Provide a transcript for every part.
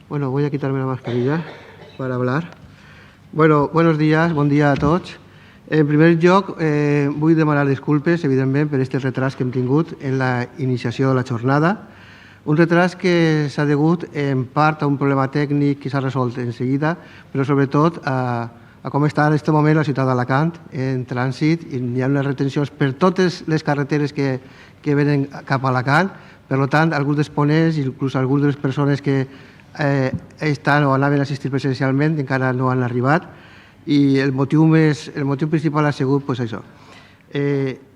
Bueno, voy a quitarme la mascarilla para hablar. Bueno, buenos dies, bon dia a tots. En primer lloc, vull demanar disculpes, evidentment, per aquest retras que hem tingut en la iniciació de la jornada. Un retras que s'ha degut en part a un problema tècnic que s'ha resolt en seguida, però sobretot a com està en aquest moment la ciutat d'Alacant en trànsit. Hi ha unes retencions per totes les carreteres que venen cap a Alacant. Per tant, alguns dels ponents, inclús algunes de les persones que estan o anaven a assistir presencialment encara no han arribat i el motiu principal ha sigut això.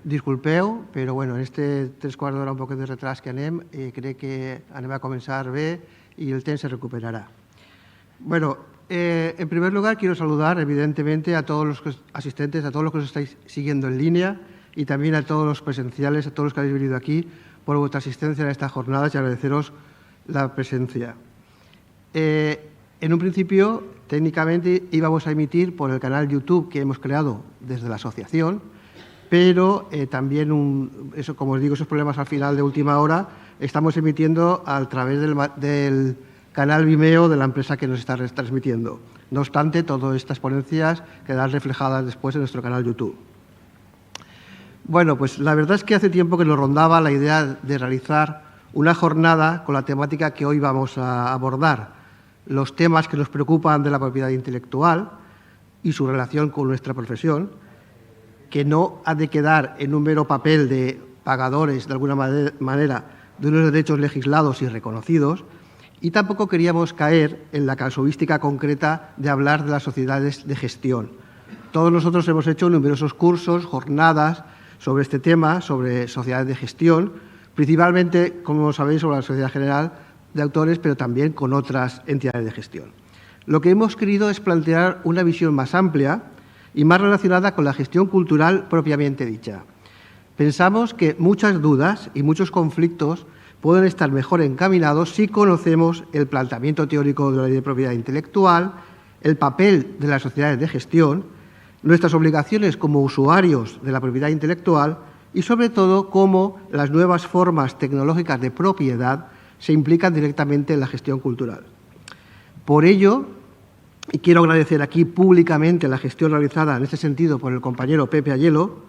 Disculpeu, però en aquest 3/4 d'hora un poc de retras que anem, crec que anem a començar bé y el temps se recuperará. Bueno, en primer lugar quiero saludar evidentemente a todos los asistentes, a todos los que os estáis siguiendo en línea y también a todos los presenciales, a todos los que habéis venido aquí por vuestra asistencia en esta jornada y agradeceros la presencia. En un principio, técnicamente, íbamos a emitir por el canal YouTube que hemos creado desde la asociación, pero también, como os digo, esos problemas al final de última hora, estamos emitiendo a través del canal Vimeo de la empresa que nos está transmitiendo. No obstante, todas estas ponencias quedarán reflejadas después en nuestro canal YouTube. Bueno, pues la verdad es que hace tiempo que nos rondaba la idea de realizar una jornada con la temática que hoy vamos a abordar, los temas que nos preocupan de la propiedad intelectual y su relación con nuestra profesión, que no ha de quedar en un mero papel de pagadores, de alguna manera, de unos derechos legislados y reconocidos, y tampoco queríamos caer en la casuística concreta de hablar de las sociedades de gestión. Todos nosotros hemos hecho numerosos cursos, jornadas sobre este tema, sobre sociedades de gestión, principalmente, como sabéis, sobre la Sociedad General de Autores, pero también con otras entidades de gestión. Lo que hemos querido es plantear una visión más amplia y más relacionada con la gestión cultural propiamente dicha. Pensamos que muchas dudas y muchos conflictos pueden estar mejor encaminados si conocemos el planteamiento teórico de la ley de propiedad intelectual, el papel de las sociedades de gestión, nuestras obligaciones como usuarios de la propiedad intelectual y, sobre todo, cómo las nuevas formas tecnológicas de propiedad se implican directamente en la gestión cultural. Por ello, y quiero agradecer aquí públicamente la gestión realizada en este sentido por el compañero Pepe Ayelo,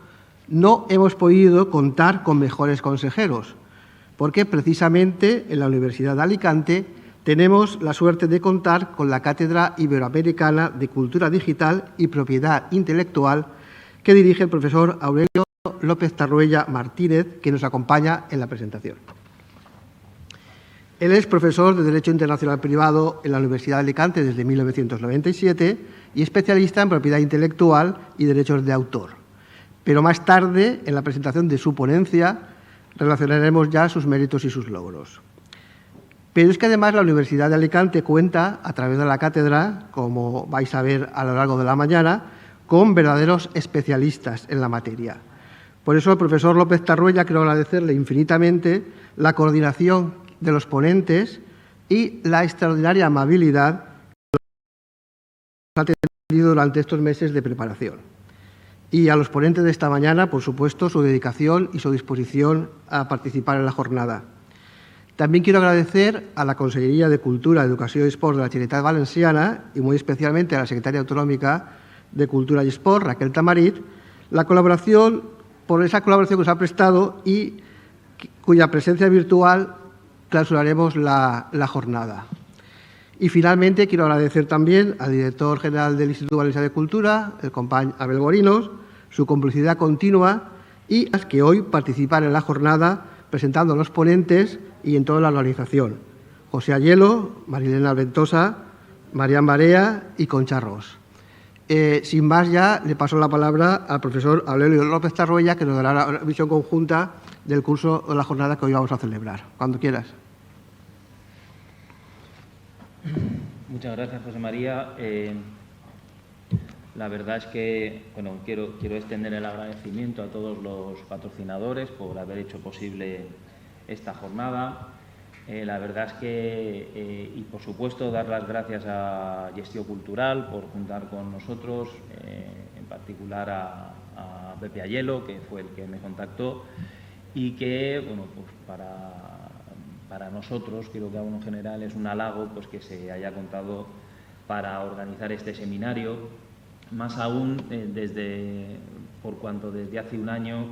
no hemos podido contar con mejores consejeros, porque precisamente en la Universidad de Alicante tenemos la suerte de contar con la Cátedra Iberoamericana de Cultura Digital y Propiedad Intelectual que dirige el profesor Aurelio López Tarruella Martínez, que nos acompaña en la presentación. Él es profesor de Derecho Internacional Privado en la Universidad de Alicante desde 1997 y especialista en propiedad intelectual y derechos de autor. Pero más tarde, en la presentación de su ponencia, relacionaremos ya sus méritos y sus logros. Pero es que además la Universidad de Alicante cuenta, a través de la cátedra, como vais a ver a lo largo de la mañana, con verdaderos especialistas en la materia. Por eso, al profesor López Tarruella quiero agradecerle infinitamente la coordinación de los ponentes y la extraordinaria amabilidad que nos ha tenido durante estos meses de preparación. Y a los ponentes de esta mañana, por supuesto, su dedicación y su disposición a participar en la jornada. También quiero agradecer a la Consellería de Cultura, Educación y Esport de la Generalitat Valenciana y muy especialmente a la Secretaria Autonómica de Cultura y Esport, Raquel Tamarit, por esa colaboración que nos ha prestado y cuya presencia virtual clausuraremos la jornada. Y finalmente quiero agradecer también al director general del Instituto Valenciano de Cultura, el compañero Abel Gorinos, su complicidad continua y las que hoy participan en la jornada presentando a los ponentes y en toda la organización. José Ayelo, Marilena Ventosa, Marián Barea y Concha Ros. Sin más, ya le paso la palabra al profesor Aurelio López Tarruella, que nos dará la visión conjunta del curso de la jornada que hoy vamos a celebrar. Cuando quieras. Muchas gracias, José María. La verdad es que quiero extender el agradecimiento a todos los patrocinadores por haber hecho posible esta jornada. La verdad es que, y por supuesto, dar las gracias a Gestió Cultural por juntar con nosotros, en particular a Pepe Ayelo, que fue el que me contactó, y que, para nosotros, creo que aún en general es un halago pues, que se haya contado para organizar este seminario, más aún por cuanto desde hace un año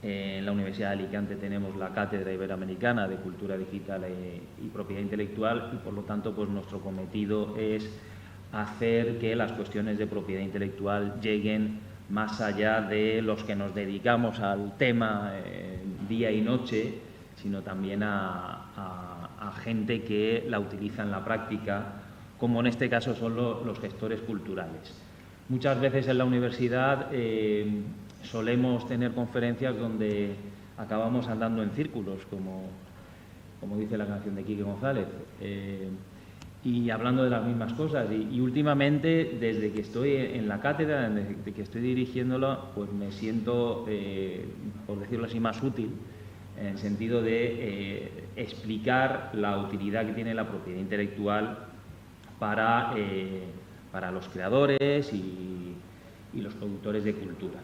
en la Universidad de Alicante tenemos la Cátedra Iberoamericana de Cultura Digital y Propiedad Intelectual y, por lo tanto, pues nuestro cometido es hacer que las cuestiones de propiedad intelectual lleguen más allá de los que nos dedicamos al tema día y noche, sino también a gente que la utiliza en la práctica, como en este caso son los gestores culturales. Muchas veces en la universidad solemos tener conferencias donde acabamos andando en círculos, como dice la canción de Quique González, y hablando de las mismas cosas. Y últimamente, desde que estoy en la cátedra, desde que estoy dirigiéndola, pues me siento, por decirlo así, más útil, en el sentido de explicar la utilidad que tiene la propiedad intelectual para los creadores y los productores de cultura.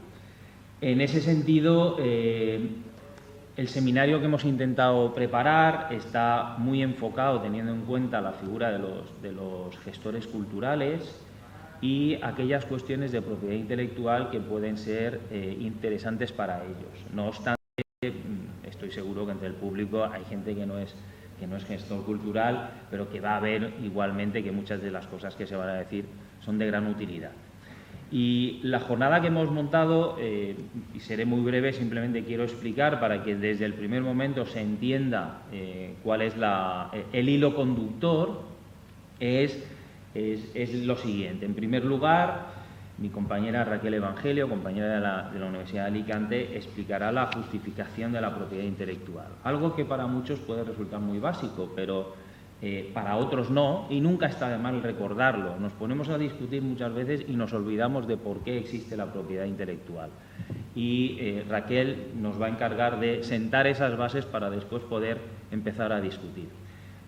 En ese sentido, el seminario que hemos intentado preparar está muy enfocado teniendo en cuenta la figura de los gestores culturales y aquellas cuestiones de propiedad intelectual que pueden ser interesantes para ellos. No obstante, estoy seguro que entre el público hay gente que no es gestor cultural, pero que va a ver igualmente que muchas de las cosas que se van a decir son de gran utilidad. Y la jornada que hemos montado, y seré muy breve, simplemente quiero explicar para que desde el primer momento se entienda cuál es el hilo conductor, es lo siguiente. En primer lugar, mi compañera Raquel Evangelio, compañera de la Universidad de Alicante, explicará la justificación de la propiedad intelectual. Algo que para muchos puede resultar muy básico, pero para otros no, y nunca está de mal recordarlo. Nos ponemos a discutir muchas veces y nos olvidamos de por qué existe la propiedad intelectual. Y Raquel nos va a encargar de sentar esas bases para después poder empezar a discutir.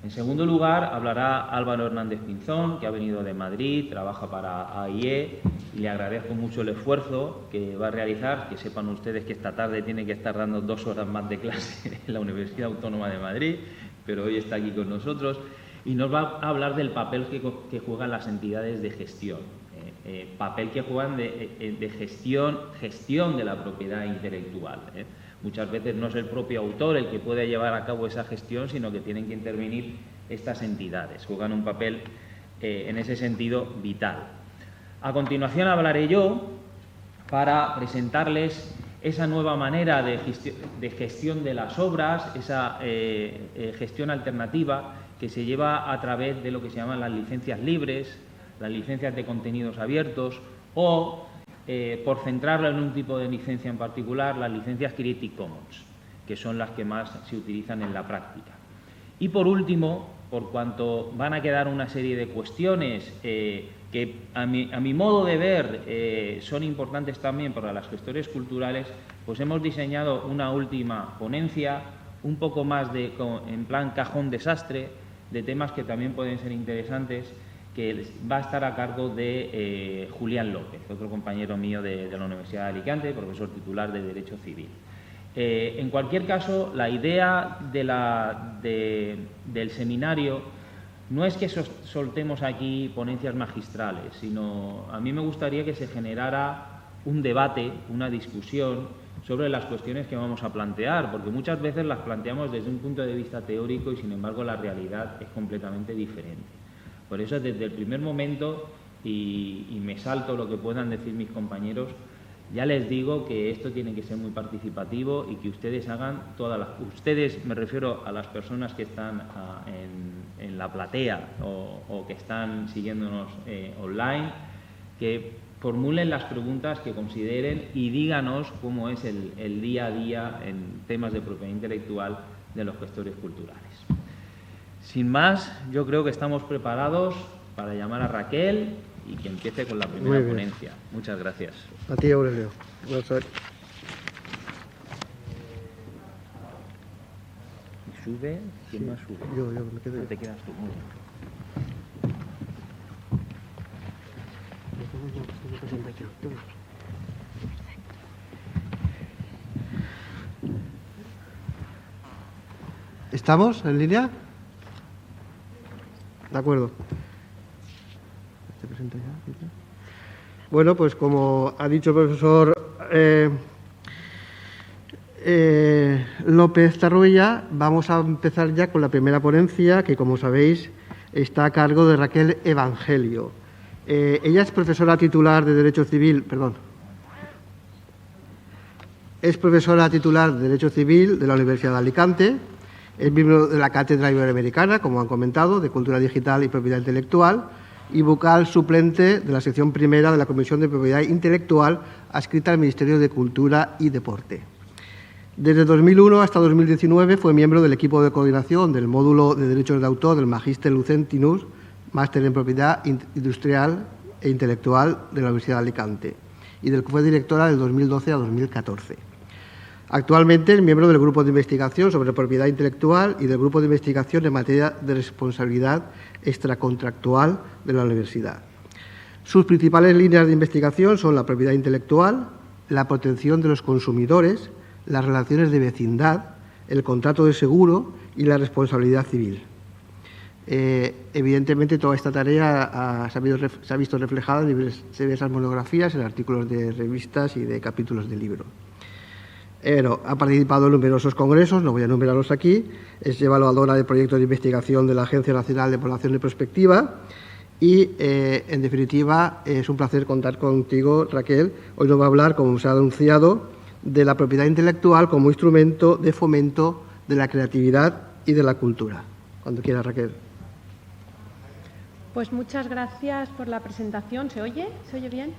En segundo lugar, hablará Álvaro Hernández Pinzón, que ha venido de Madrid, trabaja para AIE, y le agradezco mucho el esfuerzo que va a realizar. Que sepan ustedes que esta tarde tiene que estar dando 2 horas más de clase en la Universidad Autónoma de Madrid, pero hoy está aquí con nosotros y nos va a hablar del papel que juegan las entidades de gestión, papel que juegan de gestión de la propiedad intelectual. Muchas veces no es el propio autor el que puede llevar a cabo esa gestión, sino que tienen que intervenir estas entidades. Juegan un papel, en ese sentido, vital. A continuación hablaré yo para presentarles esa nueva manera de gestión de las obras, esa gestión alternativa que se lleva a través de lo que se llaman las licencias libres, las licencias de contenidos abiertos o, por centrarlo en un tipo de licencia en particular, las licencias Creative Commons, que son las que más se utilizan en la práctica. Y por último, por cuanto van a quedar una serie de cuestiones que a mi modo de ver son importantes también para las gestores culturales, pues hemos diseñado una última ponencia, un poco más en plan cajón desastre, de temas que también pueden ser interesantes, que va a estar a cargo de Julián López, otro compañero mío de la Universidad de Alicante, profesor titular de Derecho Civil. En cualquier caso, la idea del seminario no es que soltemos aquí ponencias magistrales, sino a mí me gustaría que se generara un debate, una discusión sobre las cuestiones que vamos a plantear, porque muchas veces las planteamos desde un punto de vista teórico y, sin embargo, la realidad es completamente diferente. Por eso, desde el primer momento, y me salto lo que puedan decir mis compañeros, ya les digo que esto tiene que ser muy participativo y que ustedes hagan ustedes, me refiero a las personas que están en la platea o que están siguiéndonos online, que formulen las preguntas que consideren y díganos cómo es el día a día en temas de propiedad intelectual de los gestores culturales. Sin más, yo creo que estamos preparados para llamar a Raquel y que empiece con la primera ponencia. Muchas gracias. A ti, Aurelio. Gracias. ¿Sube? ¿Quién más sube? Yo me quedo. No te quedas tú. Muy bien. ¿Estamos en línea? De acuerdo. ¿Te presento ya? Bueno, pues como ha dicho el profesor López Tarruella, vamos a empezar ya con la primera ponencia, que como sabéis está a cargo de Raquel Evangelio. Ella es profesora titular de Derecho Civil, Es profesora titular de Derecho Civil de la Universidad de Alicante, es miembro de la Cátedra Iberoamericana, como han comentado, de Cultura Digital y Propiedad Intelectual, y vocal suplente de la sección primera de la Comisión de Propiedad Intelectual adscrita al Ministerio de Cultura y Deporte. Desde 2001 hasta 2019 fue miembro del equipo de coordinación del módulo de Derechos de Autor del Magister Lucentinus, máster en Propiedad Industrial e Intelectual de la Universidad de Alicante, y del que fue directora del 2012 a 2014. Actualmente es miembro del Grupo de Investigación sobre Propiedad Intelectual y del Grupo de Investigación en materia de responsabilidad extracontractual de la Universidad. Sus principales líneas de investigación son la propiedad intelectual, la protección de los consumidores, las relaciones de vecindad, el contrato de seguro y la responsabilidad civil. Evidentemente, toda esta tarea se ha visto reflejada en diversas monografías, en artículos de revistas y de capítulos de libros. Ha participado en numerosos congresos, no voy a enumerarlos aquí, es evaluadora de proyectos de investigación de la Agencia Nacional de Población y Prospectiva y, en definitiva, es un placer contar contigo, Raquel. Hoy nos va a hablar, como se ha anunciado, de la propiedad intelectual como instrumento de fomento de la creatividad y de la cultura. Cuando quieras, Raquel. Pues muchas gracias por la presentación. ¿Se oye? ¿Se oye bien?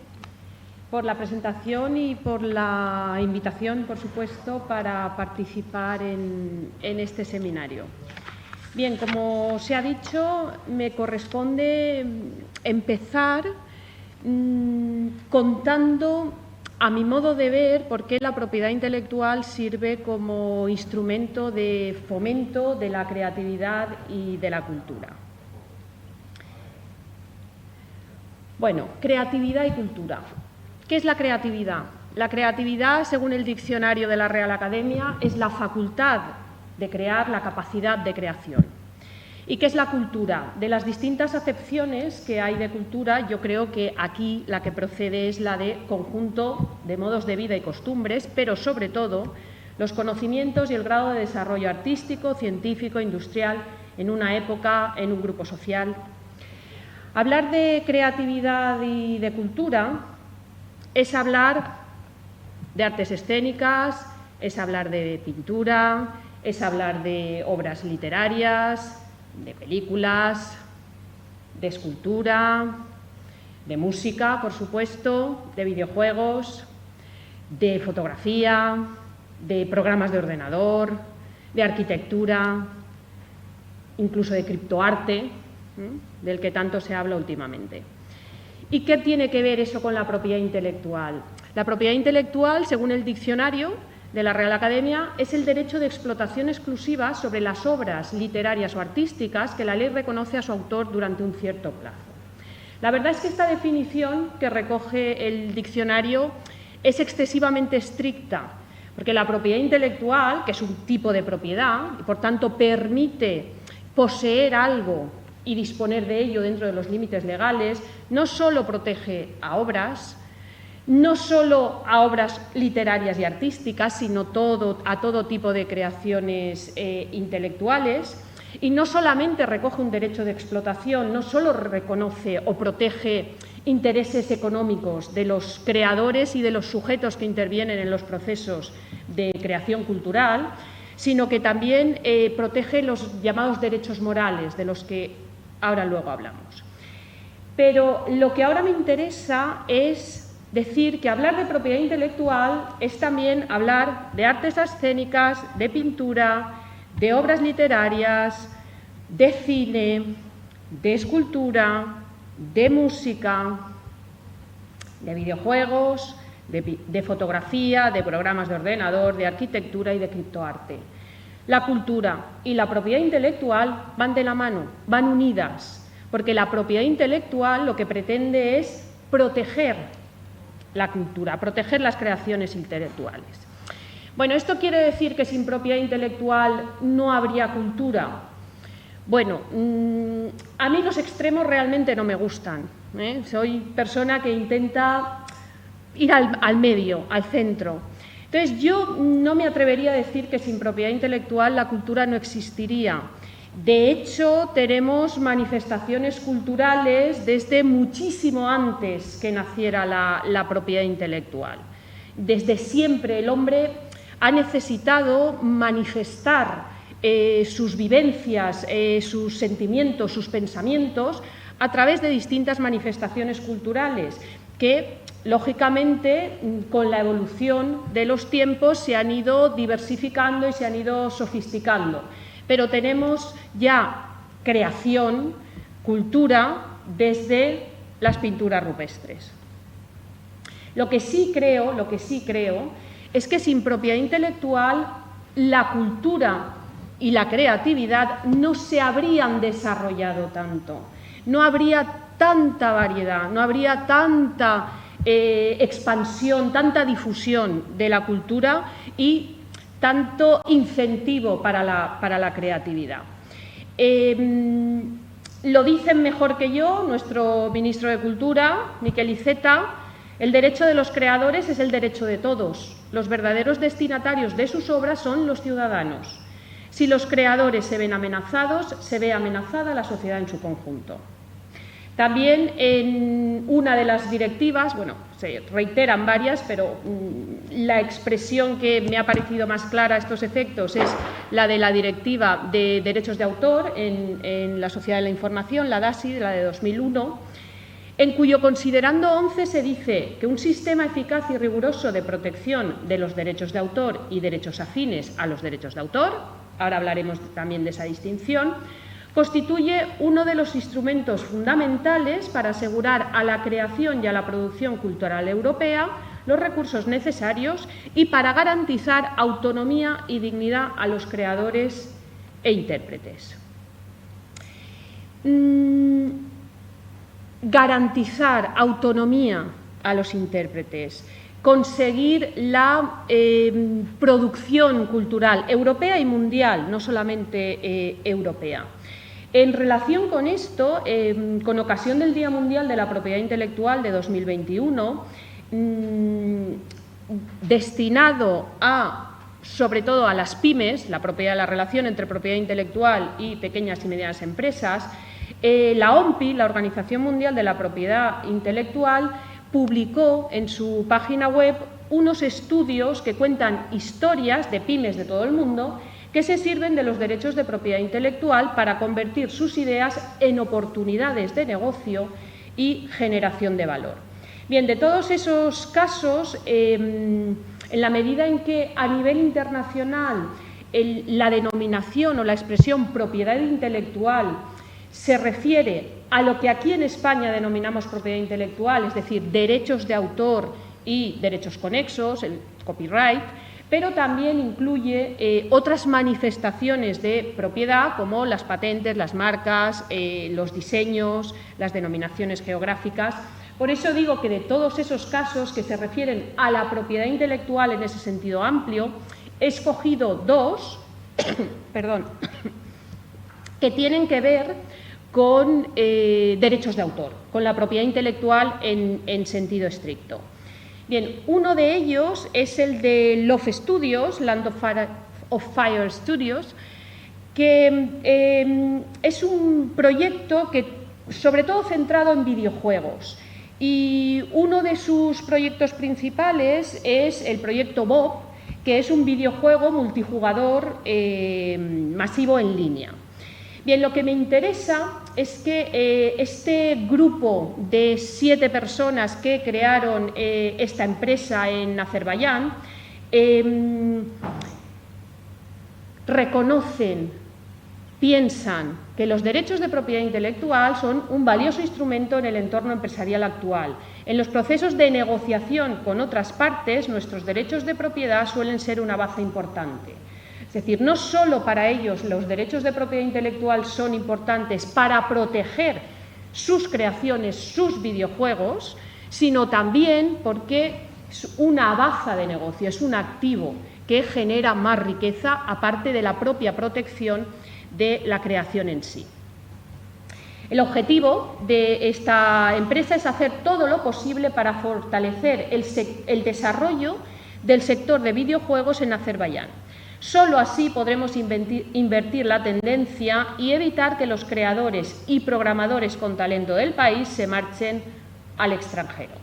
Por la presentación y por la invitación, por supuesto, para participar en este seminario. Bien, como se ha dicho, me corresponde empezar contando, a mi modo de ver, por qué la propiedad intelectual sirve como instrumento de fomento de la creatividad y de la cultura. Bueno, creatividad y cultura. ¿Qué es la creatividad? La creatividad, según el diccionario de la Real Academia, es la facultad de crear, la capacidad de creación. ¿Y qué es la cultura? De las distintas acepciones que hay de cultura, yo creo que aquí la que procede es la de conjunto de modos de vida y costumbres, pero sobre todo los conocimientos y el grado de desarrollo artístico, científico, industrial en una época, en un grupo social. Hablar de creatividad y de cultura es hablar de artes escénicas, es hablar de pintura, es hablar de obras literarias, de películas, de escultura, de música, por supuesto, de videojuegos, de fotografía, de programas de ordenador, de arquitectura, incluso de criptoarte, del que tanto se habla últimamente. ¿Y qué tiene que ver eso con la propiedad intelectual? La propiedad intelectual, según el diccionario de la Real Academia, es el derecho de explotación exclusiva sobre las obras literarias o artísticas que la ley reconoce a su autor durante un cierto plazo. La verdad es que esta definición que recoge el diccionario es excesivamente estricta, porque la propiedad intelectual, que es un tipo de propiedad y por tanto permite poseer algo y disponer de ello dentro de los límites legales, no solo protege a obras, no solo a obras literarias y artísticas, sino a todo tipo de creaciones intelectuales, y no solamente recoge un derecho de explotación, no solo reconoce o protege intereses económicos de los creadores y de los sujetos que intervienen en los procesos de creación cultural, sino que también protege los llamados derechos morales, de los que ahora luego hablamos. Pero lo que ahora me interesa es decir que hablar de propiedad intelectual es también hablar de artes escénicas, de pintura, de obras literarias, de cine, de escultura, de música, de videojuegos, de fotografía, de programas de ordenador, de arquitectura y de criptoarte. La cultura y la propiedad intelectual van de la mano, van unidas, porque la propiedad intelectual lo que pretende es proteger la cultura, proteger las creaciones intelectuales. Bueno, ¿esto quiere decir que sin propiedad intelectual no habría cultura? Bueno, a mí los extremos realmente no me gustan, ¿eh? Soy persona que intenta ir al medio, al centro. Entonces, yo no me atrevería a decir que sin propiedad intelectual la cultura no existiría. De hecho, tenemos manifestaciones culturales desde muchísimo antes que naciera la propiedad intelectual. Desde siempre el hombre ha necesitado manifestar sus vivencias, sus sentimientos, sus pensamientos a través de distintas manifestaciones culturales que, lógicamente, con la evolución de los tiempos se han ido diversificando y se han ido sofisticando. Pero tenemos ya creación, cultura, desde las pinturas rupestres. Lo que sí creo es que sin propiedad intelectual la cultura y la creatividad no se habrían desarrollado tanto. No habría tanta variedad, no habría tanta expansión, tanta difusión de la cultura y tanto incentivo para la creatividad. Lo dicen mejor que yo nuestro ministro de Cultura, Miquel Iceta: el derecho de los creadores es el derecho de todos. Los verdaderos destinatarios de sus obras son los ciudadanos. Si los creadores se ven amenazados, se ve amenazada la sociedad en su conjunto. También en una de las directivas, bueno, se reiteran varias, pero la expresión que me ha parecido más clara a estos efectos es la de la Directiva de Derechos de Autor en la Sociedad de la Información, la DASI, la de 2001, en cuyo considerando 11 se dice que un sistema eficaz y riguroso de protección de los derechos de autor y derechos afines a los derechos de autor, ahora hablaremos también de esa distinción, constituye uno de los instrumentos fundamentales para asegurar a la creación y a la producción cultural europea los recursos necesarios y para garantizar autonomía y dignidad a los creadores e intérpretes. Garantizar autonomía a los intérpretes, conseguir la producción cultural europea y mundial, no solamente europea. En relación con esto, con ocasión del Día Mundial de la Propiedad Intelectual de 2021, destinado sobre todo a las pymes, la relación entre propiedad intelectual y pequeñas y medianas empresas, la OMPI, la Organización Mundial de la Propiedad Intelectual, publicó en su página web unos estudios que cuentan historias de pymes de todo el mundo que se sirven de los derechos de propiedad intelectual para convertir sus ideas en oportunidades de negocio y generación de valor. Bien, de todos esos casos, en la medida en que a nivel internacional la denominación o la expresión propiedad intelectual se refiere a lo que aquí en España denominamos propiedad intelectual, es decir, derechos de autor y derechos conexos, el copyright, pero también incluye otras manifestaciones de propiedad como las patentes, las marcas, los diseños, las denominaciones geográficas. Por eso digo que de todos esos casos que se refieren a la propiedad intelectual en ese sentido amplio, he escogido dos que tienen que ver con derechos de autor, con la propiedad intelectual en sentido estricto. Bien, uno de ellos es el de Love Studios, Land of Fire Studios, que es un proyecto que sobre todo centrado en videojuegos. Y uno de sus proyectos principales es el proyecto Bob, que es un videojuego multijugador masivo en línea. Bien, lo que me interesa es que este grupo de 7 personas que crearon esta empresa en Azerbaiyán reconocen, piensan que los derechos de propiedad intelectual son un valioso instrumento en el entorno empresarial actual. En los procesos de negociación con otras partes, nuestros derechos de propiedad suelen ser una baza importante. Es decir, no solo para ellos los derechos de propiedad intelectual son importantes para proteger sus creaciones, sus videojuegos, sino también porque es una baza de negocio, es un activo que genera más riqueza, aparte de la propia protección de la creación en sí. El objetivo de esta empresa es hacer todo lo posible para fortalecer el desarrollo del sector de videojuegos en Azerbaiyán. Solo así podremos invertir la tendencia y evitar que los creadores y programadores con talento del país se marchen al extranjero.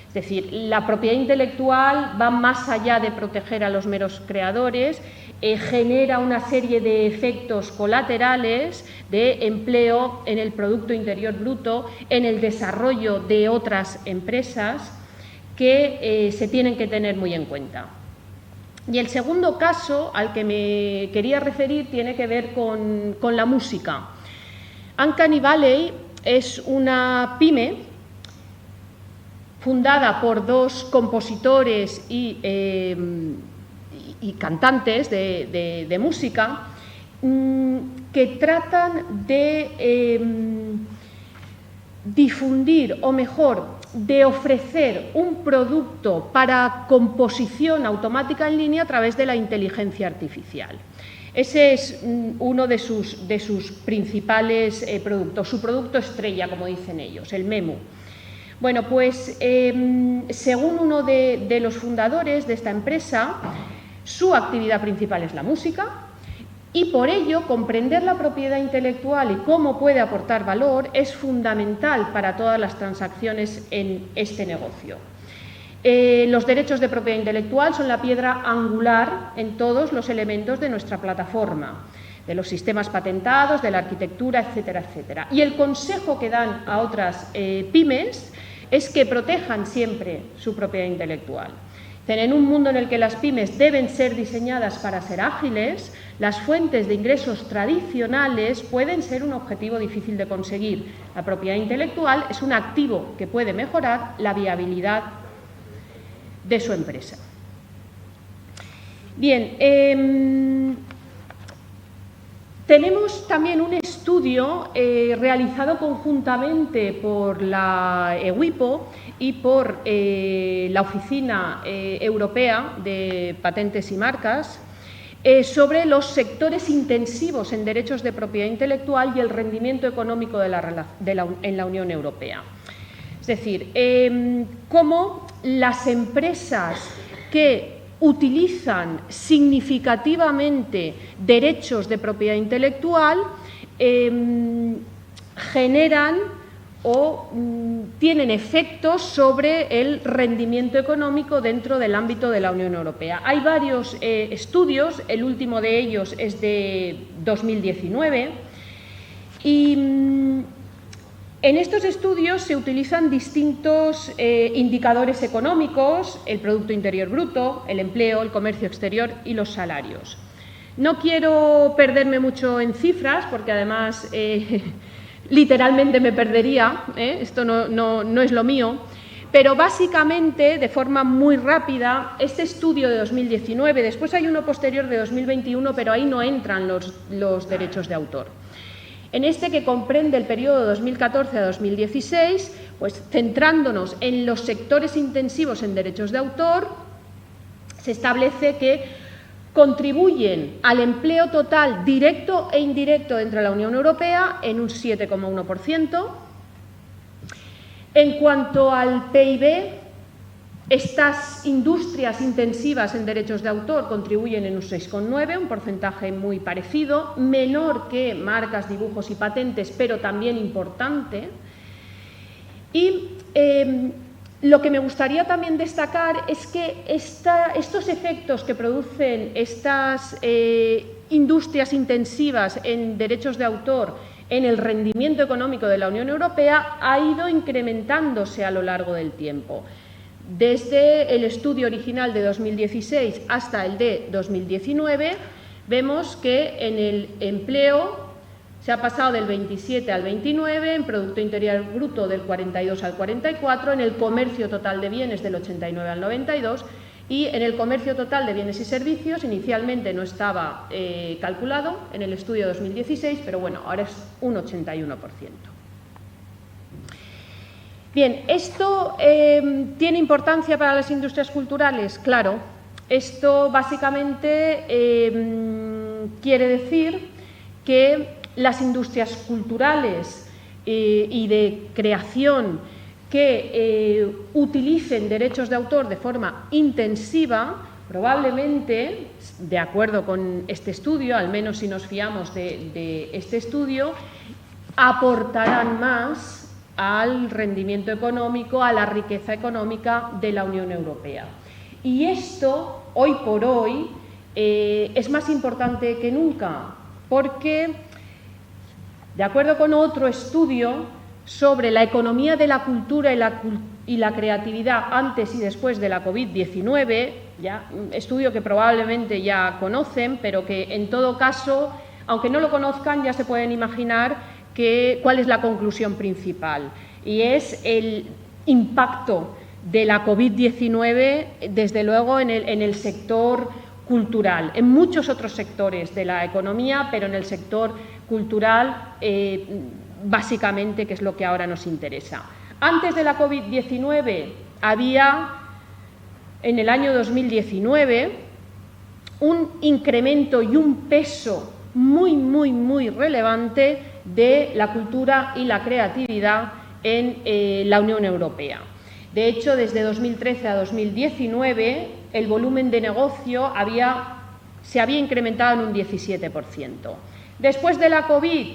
Es decir, la propiedad intelectual va más allá de proteger a los meros creadores, genera una serie de efectos colaterales de empleo en el Producto Interior Bruto, en el desarrollo de otras empresas que se tienen que tener muy en cuenta. Y el segundo caso al que me quería referir tiene que ver con la música. Uncanny Valley es una pyme fundada por dos compositores y cantantes de música que tratan de difundir, o mejor, de ofrecer un producto para composición automática en línea a través de la inteligencia artificial. Ese es uno de sus principales productos, su producto estrella, como dicen ellos, el Memu. Bueno, pues según uno de los fundadores de esta empresa, su actividad principal es la música y por ello comprender la propiedad intelectual y cómo puede aportar valor es fundamental para todas las transacciones en este negocio. Los derechos de propiedad intelectual son la piedra angular en todos los elementos de nuestra plataforma, de los sistemas patentados, de la arquitectura, etcétera, etcétera. Y el consejo que dan a otras pymes es que protejan siempre su propiedad intelectual. En un mundo en el que las pymes deben ser diseñadas para ser ágiles, las fuentes de ingresos tradicionales pueden ser un objetivo difícil de conseguir. La propiedad intelectual es un activo que puede mejorar la viabilidad de su empresa. Bien, tenemos también un estudio realizado conjuntamente por la EWIPO y por la Oficina Europea de Patentes y Marcas sobre los sectores intensivos en derechos de propiedad intelectual y el rendimiento económico en la Unión Europea. Es decir, cómo las empresas que utilizan significativamente derechos de propiedad intelectual generan o tienen efectos sobre el rendimiento económico dentro del ámbito de la Unión Europea. Hay varios estudios, el último de ellos es de 2019 y en estos estudios se utilizan distintos indicadores económicos, el Producto Interior Bruto, el empleo, el comercio exterior y los salarios. No quiero perderme mucho en cifras porque además literalmente me perdería, esto no es lo mío, pero básicamente, de forma muy rápida, este estudio de 2019, después hay uno posterior de 2021, pero ahí no entran los derechos de autor. En este, que comprende el periodo 2014 a 2016, pues centrándonos en los sectores intensivos en derechos de autor, se establece que contribuyen al empleo total directo e indirecto dentro de la Unión Europea en un 7,1%. En cuanto al PIB, estas industrias intensivas en derechos de autor contribuyen en un 6,9%, un porcentaje muy parecido, menor que marcas, dibujos y patentes, pero también importante. Y lo que me gustaría también destacar es que estos efectos que producen estas industrias intensivas en derechos de autor en el rendimiento económico de la Unión Europea ha ido incrementándose a lo largo del tiempo. Desde el estudio original de 2016 hasta el de 2019, vemos que en el empleo se ha pasado del 27 al 29, en Producto Interior Bruto del 42 al 44, en el comercio total de bienes del 89 al 92 y en el comercio total de bienes y servicios inicialmente no estaba calculado en el estudio 2016, pero bueno, ahora es un 81%. Bien, ¿esto tiene importancia para las industrias culturales? Claro, esto básicamente quiere decir que las industrias culturales y de creación que utilicen derechos de autor de forma intensiva, probablemente, de acuerdo con este estudio, al menos si nos fiamos de este estudio, aportarán más al rendimiento económico, a la riqueza económica de la Unión Europea. Y esto, hoy por hoy, es más importante que nunca, porque, de acuerdo con otro estudio sobre la economía de la cultura y la creatividad antes y después de la COVID-19, estudio que probablemente ya conocen, pero que en todo caso, aunque no lo conozcan, ya se pueden imaginar cuál es la conclusión principal, y es el impacto de la COVID-19, desde luego, en el sector cultural, en muchos otros sectores de la economía, pero en el sector cultural básicamente, que es lo que ahora nos interesa. Antes de la COVID-19 había, en el año 2019, un incremento y un peso muy relevante de la cultura y la creatividad en la Unión Europea. De hecho, desde 2013 a 2019, el volumen de negocio se había incrementado en un 17%. Después de la COVID,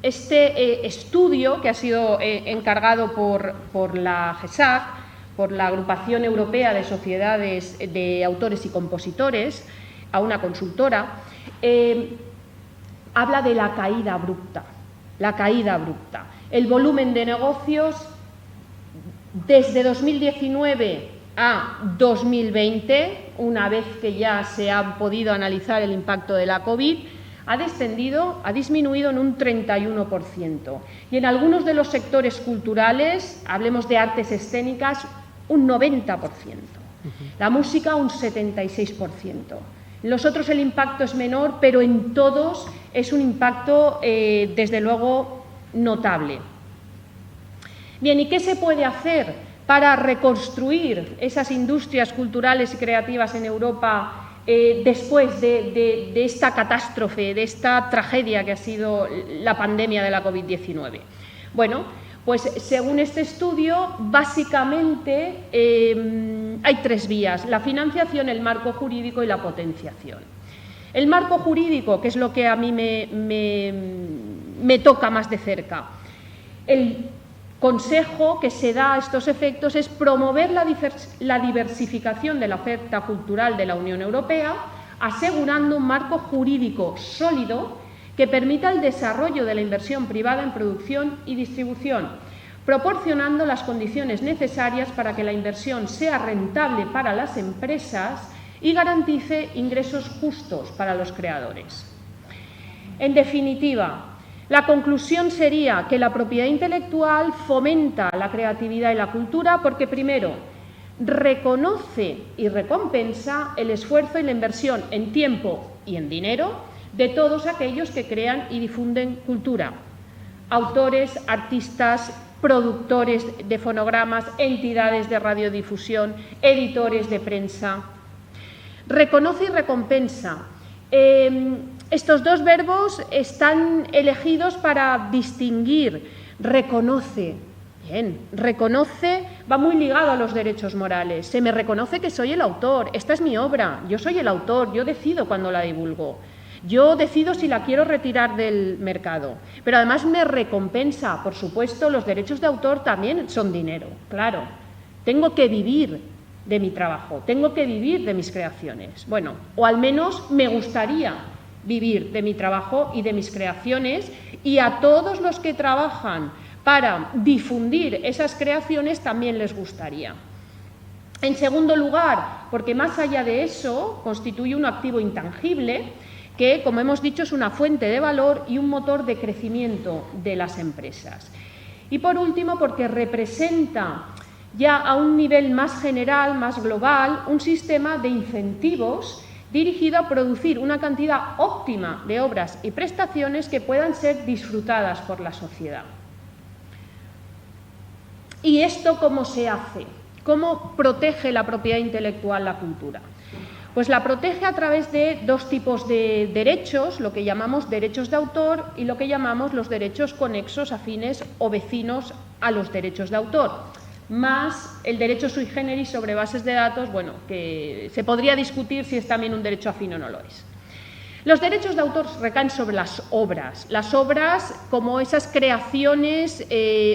este estudio, que ha sido encargado por la GESAC, por la Agrupación Europea de Sociedades de Autores y Compositores, a una consultora, habla de la caída abrupta. La caída abrupta. El volumen de negocios desde 2019 a 2020, una vez que ya se ha podido analizar el impacto de la COVID, ha disminuido en un 31%. Y en algunos de los sectores culturales, hablemos de artes escénicas, un 90%. La música, un 76%. En los otros el impacto es menor, pero en todos es un impacto, desde luego, notable. Bien, ¿y qué se puede hacer para reconstruir esas industrias culturales y creativas en Europa después de esta catástrofe, de esta tragedia que ha sido la pandemia de la COVID-19? Bueno, pues según este estudio, básicamente hay tres vías: la financiación, el marco jurídico y la potenciación. El marco jurídico, que es lo que a mí me toca más de cerca. El consejo que se da a estos efectos es promover la diversificación de la oferta cultural de la Unión Europea, asegurando un marco jurídico sólido que permita el desarrollo de la inversión privada en producción y distribución, proporcionando las condiciones necesarias para que la inversión sea rentable para las empresas y garantice ingresos justos para los creadores. En definitiva, la conclusión sería que la propiedad intelectual fomenta la creatividad y la cultura porque, primero, reconoce y recompensa el esfuerzo y la inversión en tiempo y en dinero de todos aquellos que crean y difunden cultura: autores, artistas, productores de fonogramas, entidades de radiodifusión, editores de prensa. Reconoce y recompensa. Estos dos verbos están elegidos para distinguir. Reconoce. Bien, reconoce va muy ligado a los derechos morales. Se me reconoce que soy el autor. Esta es mi obra. Yo soy el autor. Yo decido cuándo la divulgo. Yo decido si la quiero retirar del mercado. Pero además me recompensa. Por supuesto, los derechos de autor también son dinero. Claro. Tengo que vivir de mi trabajo. Tengo que vivir de mis creaciones. Bueno, o al menos me gustaría vivir de mi trabajo y de mis creaciones, y a todos los que trabajan para difundir esas creaciones también les gustaría. En segundo lugar, porque más allá de eso constituye un activo intangible que, como hemos dicho, es una fuente de valor y un motor de crecimiento de las empresas. Y por último, porque representa ya a un nivel más general, más global, un sistema de incentivos dirigido a producir una cantidad óptima de obras y prestaciones que puedan ser disfrutadas por la sociedad. ¿Y esto cómo se hace? ¿Cómo protege la propiedad intelectual la cultura? Pues la protege a través de dos tipos de derechos, lo que llamamos derechos de autor y lo que llamamos los derechos conexos, afines o vecinos a los derechos de autor, más el derecho sui generis sobre bases de datos, bueno, que se podría discutir si es también un derecho afín o no lo es. Los derechos de autor recaen sobre las obras como esas creaciones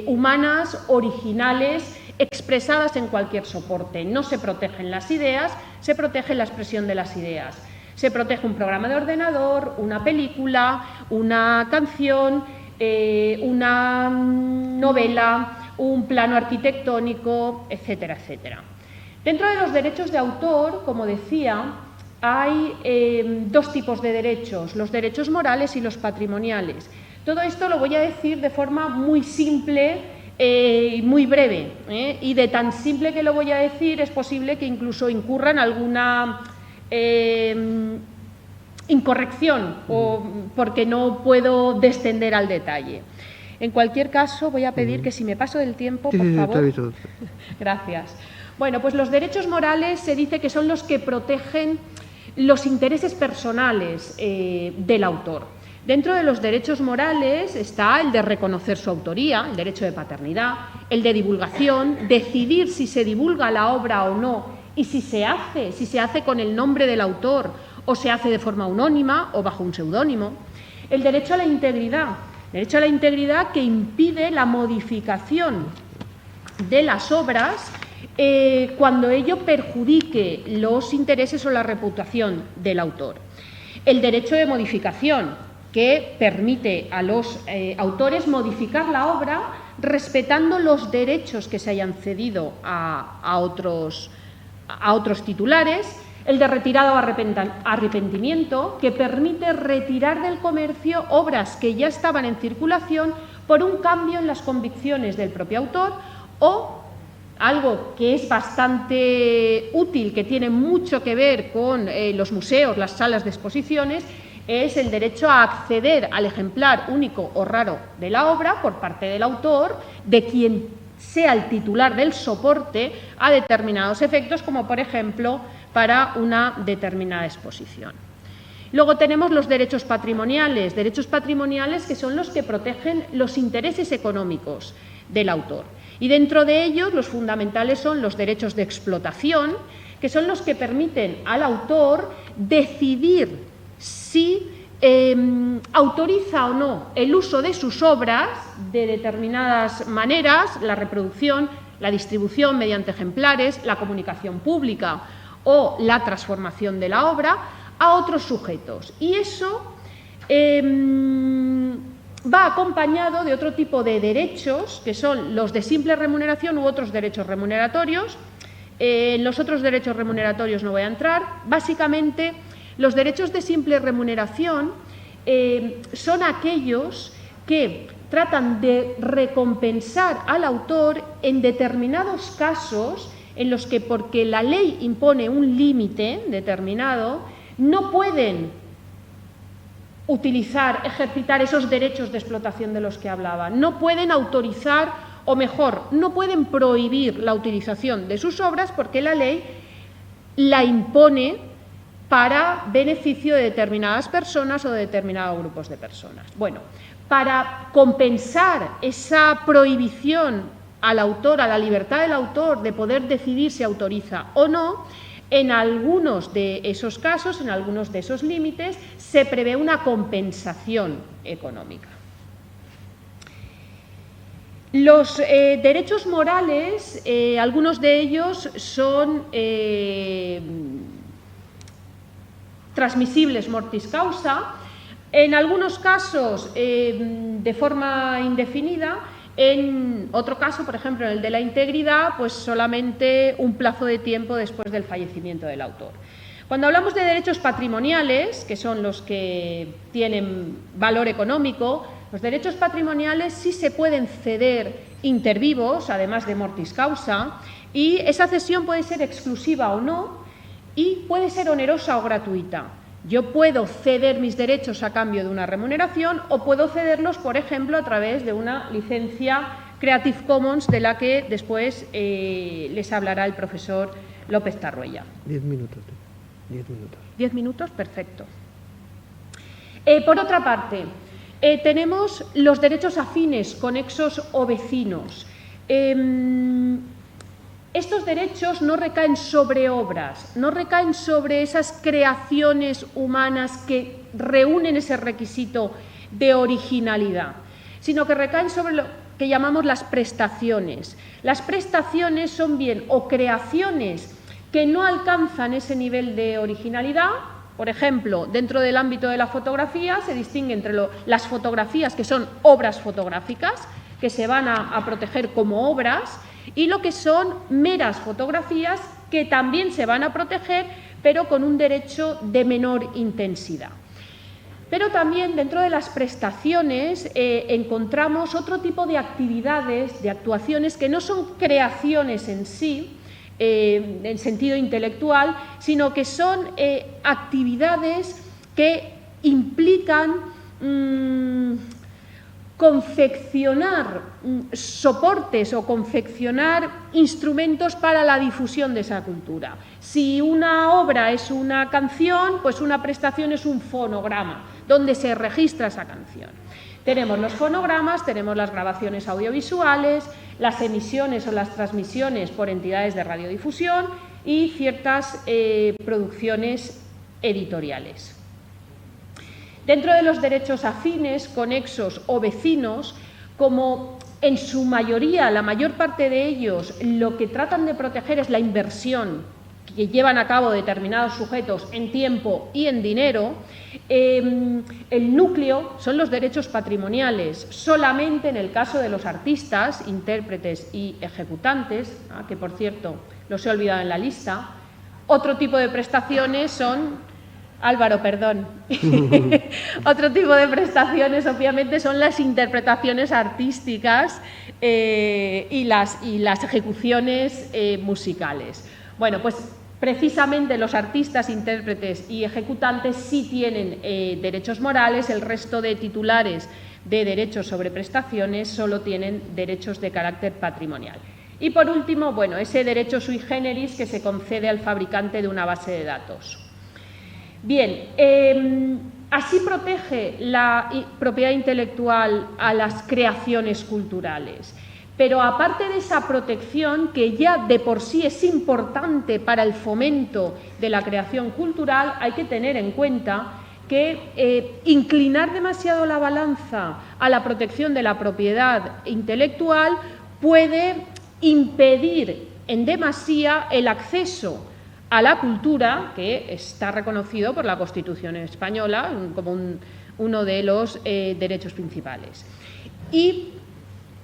humanas, originales, expresadas en cualquier soporte. No se protegen las ideas, se protege la expresión de las ideas. Se protege un programa de ordenador, una película, una canción, una novela, un plano arquitectónico, etcétera, etcétera. Dentro de los derechos de autor, como decía, hay dos tipos de derechos, los derechos morales y los patrimoniales. Todo esto lo voy a decir de forma muy simple y muy breve, y de tan simple que lo voy a decir es posible que incluso incurra en alguna incorrección o porque no puedo descender al detalle. En cualquier caso, voy a pedir que si me paso del tiempo, por favor. Gracias. Bueno, pues los derechos morales se dice que son los que protegen los intereses personales del autor. Dentro de los derechos morales está el de reconocer su autoría, el derecho de paternidad, el de divulgación, decidir si se divulga la obra o no y si se hace con el nombre del autor o se hace de forma anónima o bajo un seudónimo. El derecho a la integridad que impide la modificación de las obras cuando ello perjudique los intereses o la reputación del autor. El derecho de modificación, que permite a los autores modificar la obra respetando los derechos que se hayan cedido a otros titulares. El de retirada o arrepentimiento, que permite retirar del comercio obras que ya estaban en circulación por un cambio en las convicciones del propio autor, o algo que es bastante útil, que tiene mucho que ver con los museos, las salas de exposiciones, es el derecho a acceder al ejemplar único o raro de la obra por parte del autor, de quien sea el titular del soporte, a determinados efectos, como por ejemplo para una determinada exposición. Luego tenemos los derechos patrimoniales que son los que protegen los intereses económicos del autor. Y dentro de ellos los fundamentales son los derechos de explotación, que son los que permiten al autor decidir si autoriza o no el uso de sus obras de determinadas maneras, la reproducción, la distribución mediante ejemplares, la comunicación pública o la transformación de la obra a otros sujetos. Y eso va acompañado de otro tipo de derechos, que son los de simple remuneración u otros derechos remuneratorios. En los otros derechos remuneratorios no voy a entrar. Básicamente, los derechos de simple remuneración son aquellos que tratan de recompensar al autor en determinados casos en los que, porque la ley impone un límite determinado, no pueden ejercitar esos derechos de explotación de los que hablaba, no pueden autorizar, o mejor, no pueden prohibir la utilización de sus obras porque la ley la impone para beneficio de determinadas personas o de determinados grupos de personas. Bueno, para compensar esa prohibición al autor, a la libertad del autor de poder decidir si autoriza o no, en algunos de esos casos, en algunos de esos límites, se prevé una compensación económica. Los derechos morales, algunos de ellos son transmisibles mortis causa, en algunos casos de forma indefinida, en otro caso, por ejemplo, en el de la integridad, pues solamente un plazo de tiempo después del fallecimiento del autor. Cuando hablamos de derechos patrimoniales, que son los que tienen valor económico, los derechos patrimoniales sí se pueden ceder inter vivos, además de mortis causa, y esa cesión puede ser exclusiva o no, y puede ser onerosa o gratuita. Yo puedo ceder mis derechos a cambio de una remuneración o puedo cederlos, por ejemplo, a través de una licencia Creative Commons, de la que después les hablará el profesor López Tarruella. 10 minutos. 10 minutos. 10 minutos, perfecto. Por otra parte, tenemos los derechos afines, conexos o vecinos. Estos derechos no recaen sobre obras, no recaen sobre esas creaciones humanas que reúnen ese requisito de originalidad, sino que recaen sobre lo que llamamos las prestaciones. Las prestaciones son bien o creaciones que no alcanzan ese nivel de originalidad. Por ejemplo, dentro del ámbito de la fotografía se distingue entre las fotografías que son obras fotográficas, que se van a proteger como obras, y lo que son meras fotografías que también se van a proteger, pero con un derecho de menor intensidad. Pero también dentro de las prestaciones encontramos otro tipo de actividades, de actuaciones que no son creaciones en sí, en sentido intelectual, sino que son actividades que implican confeccionar soportes o confeccionar instrumentos para la difusión de esa cultura. Si una obra es una canción, pues una prestación es un fonograma, donde se registra esa canción. Tenemos los fonogramas, tenemos las grabaciones audiovisuales, las emisiones o las transmisiones por entidades de radiodifusión y ciertas producciones editoriales. Dentro de los derechos afines, conexos o vecinos, como en su mayoría, la mayor parte de ellos, lo que tratan de proteger es la inversión que llevan a cabo determinados sujetos en tiempo y en dinero, el núcleo son los derechos patrimoniales. Solamente en el caso de los artistas, intérpretes y ejecutantes, que por cierto los he olvidado en la lista, otro tipo de prestaciones son... Álvaro, perdón. Otro tipo de prestaciones, obviamente, son las interpretaciones artísticas y las ejecuciones musicales. Bueno, pues precisamente los artistas, intérpretes y ejecutantes sí tienen derechos morales, el resto de titulares de derechos sobre prestaciones solo tienen derechos de carácter patrimonial. Y por último, bueno, ese derecho sui generis que se concede al fabricante de una base de datos. Bien, así protege la propiedad intelectual a las creaciones culturales. Pero aparte de esa protección, que ya de por sí es importante para el fomento de la creación cultural, hay que tener en cuenta que inclinar demasiado la balanza a la protección de la propiedad intelectual puede impedir en demasía el acceso a la cultura, que está reconocido por la Constitución española como uno de los derechos principales. Y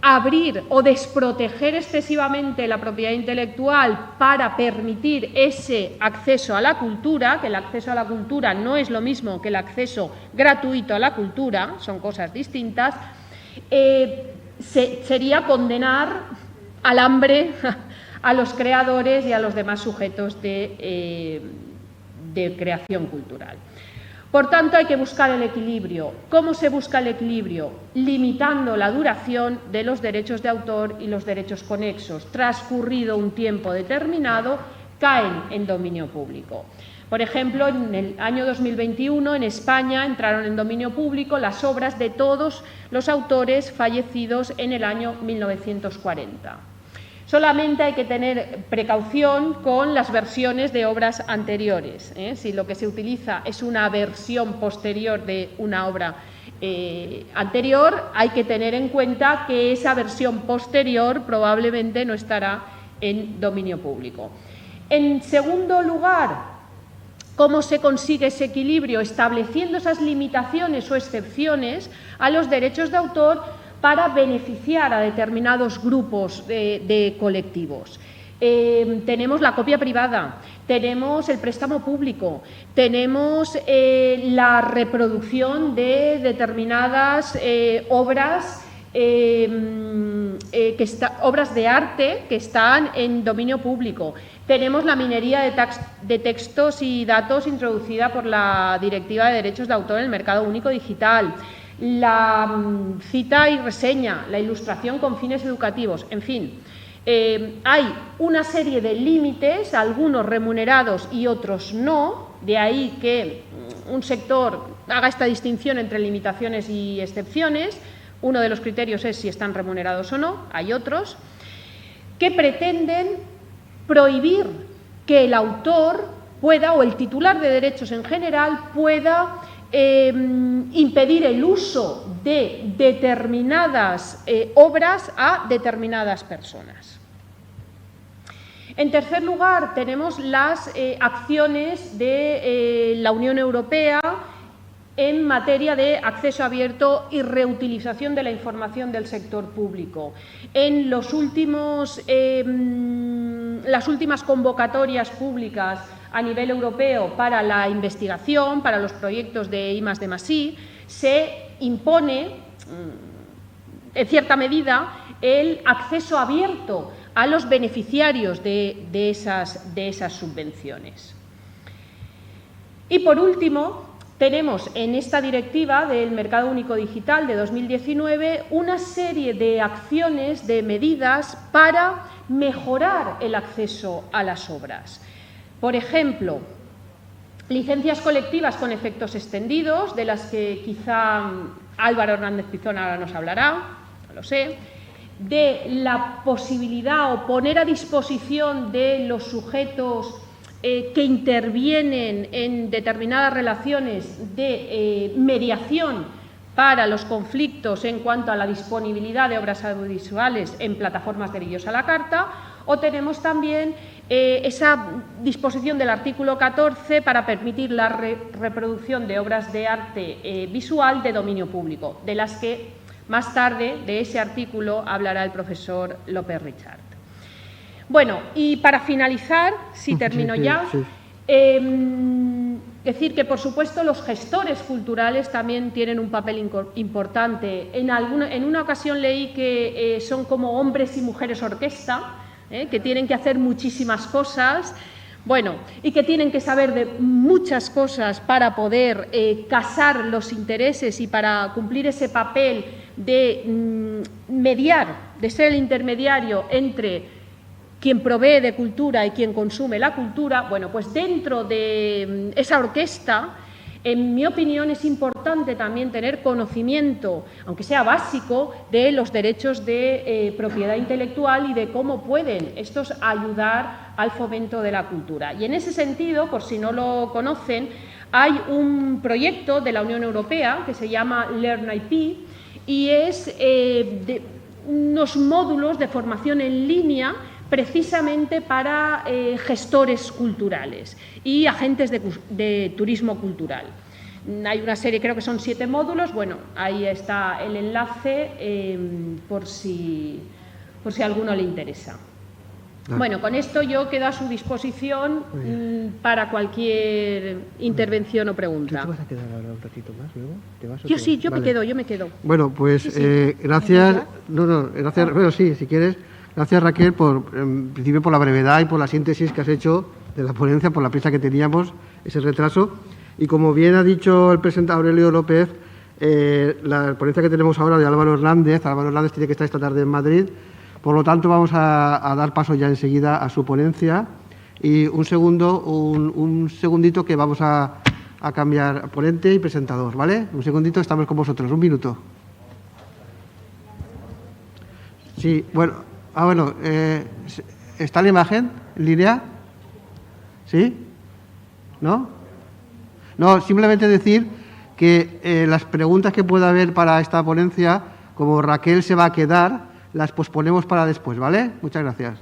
abrir o desproteger excesivamente la propiedad intelectual para permitir ese acceso a la cultura, que el acceso a la cultura no es lo mismo que el acceso gratuito a la cultura, son cosas distintas, sería condenar al hambre a los creadores y a los demás sujetos de creación cultural. Por tanto, hay que buscar el equilibrio. ¿Cómo se busca el equilibrio? Limitando la duración de los derechos de autor y los derechos conexos. Transcurrido un tiempo determinado, caen en dominio público. Por ejemplo, en el año 2021 en España entraron en dominio público las obras de todos los autores fallecidos en el año 1940. Solamente hay que tener precaución con las versiones de obras anteriores. Si lo que se utiliza es una versión posterior de una obra anterior, hay que tener en cuenta que esa versión posterior probablemente no estará en dominio público. En segundo lugar, ¿cómo se consigue ese equilibrio? Estableciendo esas limitaciones o excepciones a los derechos de autor para beneficiar a determinados grupos de colectivos. Tenemos la copia privada, tenemos el préstamo público, tenemos la reproducción de determinadas obras, obras de arte que están en dominio público. Tenemos la minería de textos y datos introducida por la Directiva de Derechos de Autor en el Mercado Único Digital, la cita y reseña, la ilustración con fines educativos, en fin. Hay una serie de límites, algunos remunerados y otros no, de ahí que un sector haga esta distinción entre limitaciones y excepciones. Uno de los criterios es si están remunerados o no, hay otros, que pretenden prohibir que el autor pueda, o el titular de derechos en general, pueda impedir el uso de determinadas obras a determinadas personas. En tercer lugar, tenemos las acciones de la Unión Europea en materia de acceso abierto y reutilización de la información del sector público. En las últimas convocatorias públicas a nivel europeo para la investigación, para los proyectos de I+D+I, se impone, en cierta medida, el acceso abierto a los beneficiarios de esas subvenciones. Y, por último, tenemos en esta directiva del Mercado Único Digital de 2019 una serie de acciones, de medidas para mejorar el acceso a las obras. Por ejemplo, licencias colectivas con efectos extendidos, de las que quizá Álvaro Hernández Pizón ahora nos hablará, no lo sé, de la posibilidad o poner a disposición de los sujetos que intervienen en determinadas relaciones de mediación para los conflictos en cuanto a la disponibilidad de obras audiovisuales en plataformas de vídeos a la carta, o tenemos también esa disposición del artículo 14 para permitir la reproducción de obras de arte visual de dominio público, de las que más tarde de ese artículo hablará el profesor López Richard. Bueno, y para finalizar, si termino ya, decir que, por supuesto, los gestores culturales también tienen un papel importante. En una ocasión leí que son como hombres y mujeres orquesta, que tienen que hacer muchísimas cosas, bueno, y que tienen que saber de muchas cosas para poder casar los intereses y para cumplir ese papel de mediar, de ser el intermediario entre quien provee de cultura y quien consume la cultura. Bueno, pues dentro de esa orquesta, en mi opinión, es importante también tener conocimiento, aunque sea básico, de los derechos de propiedad intelectual y de cómo pueden estos ayudar al fomento de la cultura. Y en ese sentido, por si no lo conocen, hay un proyecto de la Unión Europea que se llama LearnIP y es de unos módulos de formación en línea precisamente para gestores culturales y agentes de turismo cultural. Hay una serie, creo que son 7 módulos, bueno, ahí está el enlace por si a alguno le interesa. Bueno, con esto yo quedo a su disposición para cualquier intervención o pregunta. ¿Tú te vas a quedar ahora un ratito más luego? ¿Te vas Yo sí, yo vale. me quedo. Bueno, pues Sí. gracias. Gracias. Bueno, sí, si quieres. Gracias, Raquel, en principio por la brevedad y por la síntesis que has hecho de la ponencia, por la prisa que teníamos, ese retraso. Y como bien ha dicho el presentador Aurelio López, la ponencia que tenemos ahora de Álvaro Hernández tiene que estar esta tarde en Madrid. Por lo tanto, vamos a dar paso ya enseguida a su ponencia. Y un segundito que vamos a cambiar ponente y presentador, ¿vale? Un segundito, estamos con vosotros, un minuto. Sí, bueno. Bueno, ¿está la imagen en línea? ¿Sí? ¿No? No, simplemente decir que las preguntas que pueda haber para esta ponencia, como Raquel se va a quedar, las posponemos para después, ¿vale? Muchas gracias.